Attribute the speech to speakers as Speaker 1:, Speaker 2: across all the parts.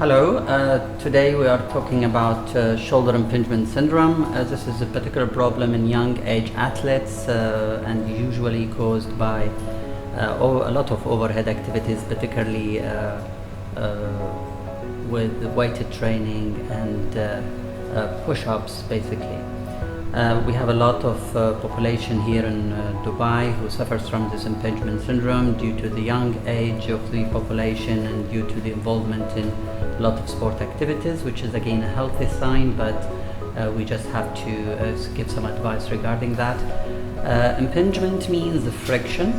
Speaker 1: Hello, today we are talking about shoulder impingement syndrome. This is a particular problem in young age athletes and usually caused by a lot of overhead activities, particularly with weighted training and push-ups basically. We have a lot of population here in Dubai who suffers from this impingement syndrome due to the young age of the population and due to the involvement in a lot of sport activities, which is again a healthy sign, but we just have to give some advice regarding that. Impingement means the friction,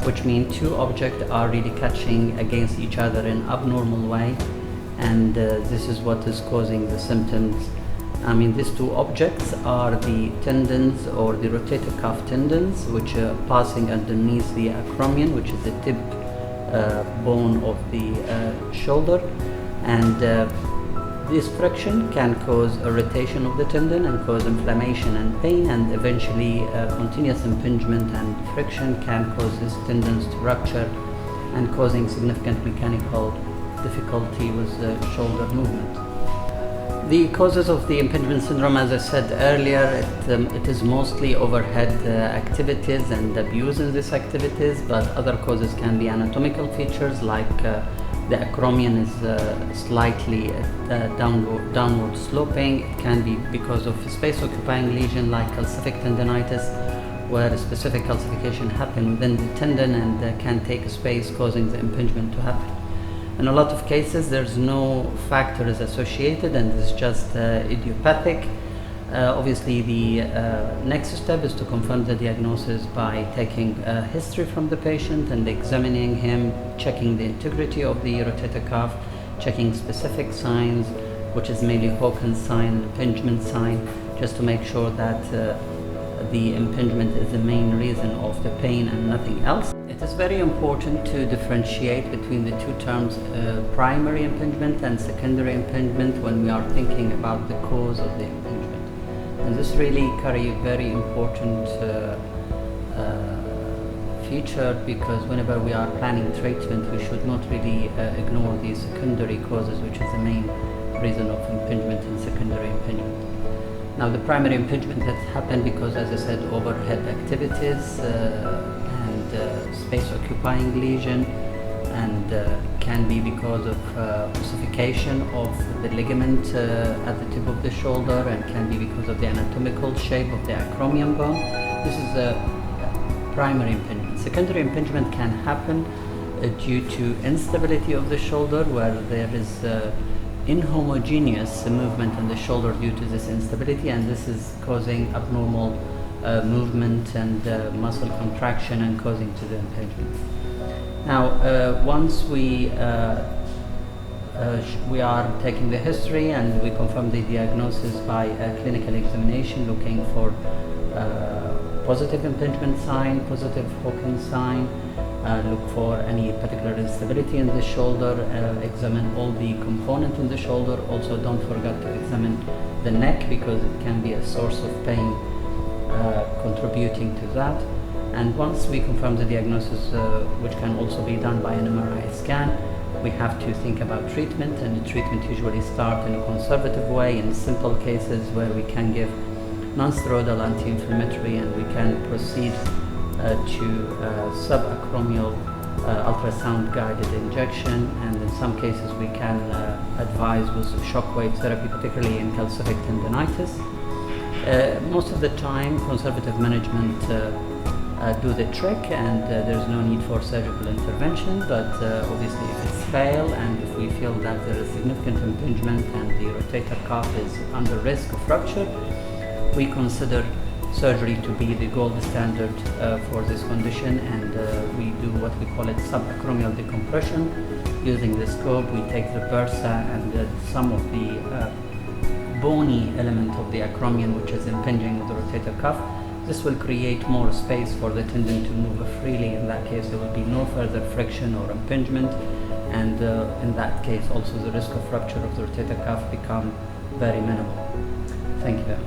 Speaker 1: which means two objects are really catching against each other in abnormal way, and this is what is causing the symptoms. These two objects are the tendons or the rotator cuff tendons, which are passing underneath the acromion, which is the tip bone of the shoulder, and this friction can cause irritation of the tendon and cause inflammation and pain, and eventually continuous impingement and friction can cause these tendons to rupture and causing significant mechanical difficulty with the shoulder movement. The causes of the impingement syndrome, as I said earlier, it is mostly overhead activities and abuse in these activities, but other causes can be anatomical features like the acromion is slightly downward sloping. It can be because of space-occupying lesion like calcific tendonitis, where a specific calcification happens within the tendon and can take space, causing the impingement to happen. In a lot of cases, there's no factors associated and it's just idiopathic. Obviously, the next step is to confirm the diagnosis by taking a history from the patient and examining him, checking the integrity of the rotator cuff, checking specific signs, which is mainly Hawkins sign, impingement sign, just to make sure that the impingement is the main reason of the pain and nothing else. It is very important to differentiate between the two terms, primary impingement and secondary impingement, when we are thinking about the cause of the impingement. And this really carries a very important feature, because whenever we are planning treatment, we should not really ignore these secondary causes, which is the main reason of impingement and secondary impingement. Now, the primary impingement has happened because, as I said, overhead activities and space-occupying lesion, and can be because of ossification of the ligament at the tip of the shoulder, and can be because of the anatomical shape of the acromion bone. This is a primary impingement. Secondary impingement can happen due to instability of the shoulder, where there is inhomogeneous movement in the shoulder due to this instability, and this is causing abnormal movement and muscle contraction and causing to the impingement. Now, once we are taking the history and we confirm the diagnosis by a clinical examination, looking for positive impingement sign, positive Hawkins sign, look for any particular instability in the shoulder, examine all the components in the shoulder. Also, don't forget to examine the neck, because it can be a source of pain contributing to that. And once we confirm the diagnosis, which can also be done by an MRI scan, we have to think about treatment, and the treatment usually starts in a conservative way in simple cases where we can give non-steroidal anti-inflammatory, and we can proceed to subacromial ultrasound guided injection, and in some cases we can advise with shockwave therapy, particularly in calcific tendonitis. Most of the time, conservative management do the trick, and there's no need for surgical intervention, but obviously if it's failed and if we feel that there is significant impingement and the rotator cuff is under risk of rupture, we consider surgery to be the gold standard for this condition, and we do what we call it subacromial decompression. Using the scope, we take the bursa and some of the bony element of the acromion, which is impinging with the rotator cuff. This will create more space for the tendon to move freely. In that case, there will be no further friction or impingement, and in that case also the risk of rupture of the rotator cuff become very minimal. Thank you.